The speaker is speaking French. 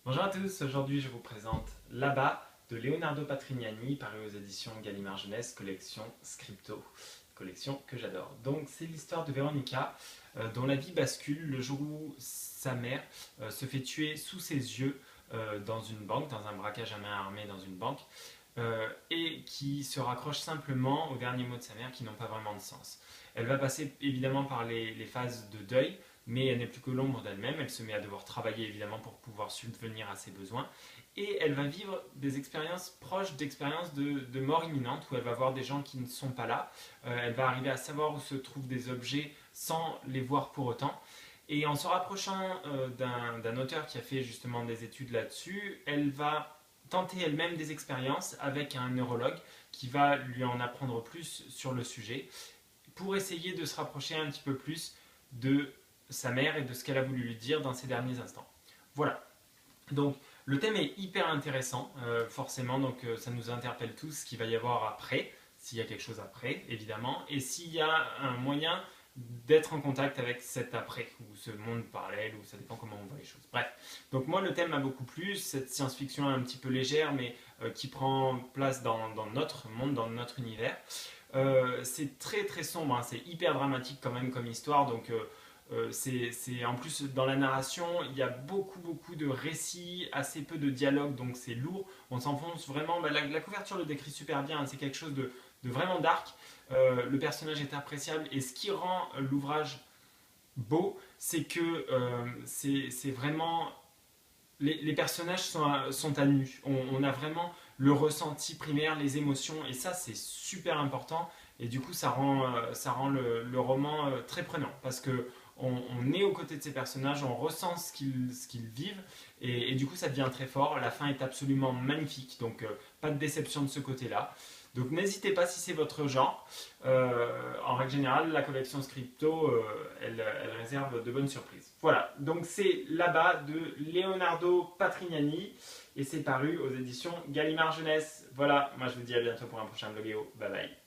Bonjour à tous, aujourd'hui je vous présente Là-bas de Leonardo Patrignani, paru aux éditions Gallimard Jeunesse, collection Scripto, collection que j'adore. Donc c'est l'histoire de Véronica, dont la vie bascule le jour où sa mère se fait tuer sous ses yeux dans une banque, dans un braquage à main armée dans une banque, et qui se raccroche simplement aux derniers mots de sa mère qui n'ont pas vraiment de sens. Elle va passer évidemment par les phases de deuil, mais elle n'est plus que l'ombre d'elle-même. Elle se met à devoir travailler évidemment pour pouvoir subvenir à ses besoins. Et elle va vivre des expériences proches d'expériences de mort imminente, où elle va voir des gens qui ne sont pas là. Elle va arriver à savoir où se trouvent des objets sans les voir pour autant. Et en se rapprochant d'un auteur qui a fait justement des études là-dessus, elle va tenter elle-même des expériences avec un neurologue qui va lui en apprendre plus sur le sujet pour essayer de se rapprocher un petit peu plus de sa mère et de ce qu'elle a voulu lui dire dans ces derniers instants. Voilà. Donc le thème est hyper intéressant, forcément, donc ça nous interpelle tous ce qu'il va y avoir après, s'il y a quelque chose après, évidemment, et s'il y a un moyen d'être en contact avec cet après, ou ce monde parallèle, ou ça dépend comment on voit les choses. Bref, donc moi le thème m'a beaucoup plu, cette science-fiction un petit peu légère, mais qui prend place dans notre monde, dans notre univers. C'est très très sombre, hein, c'est hyper dramatique quand même comme histoire, donc en plus dans la narration, il y a beaucoup de récits, assez peu de dialogue, donc c'est lourd. On s'enfonce vraiment. Bah, la couverture le décrit super bien, hein, c'est quelque chose de vraiment dark. Le personnage est appréciable et ce qui rend l'ouvrage beau, c'est que c'est vraiment les personnages sont à nu. On a vraiment le ressenti primaire, les émotions, et ça c'est super important. Et du coup, ça rend le roman très prenant parce que on est aux côtés de ces personnages, on ressent ce qu'ils vivent, et du coup, ça devient très fort. La fin est absolument magnifique, donc pas de déception de ce côté-là. Donc n'hésitez pas si c'est votre genre. En règle générale, la collection Scripto, elle réserve de bonnes surprises. Voilà, donc c'est Là-bas de Leonardo Patrignani et c'est paru aux éditions Gallimard Jeunesse. Voilà, moi je vous dis à bientôt pour un prochain vlogéo. Bye bye.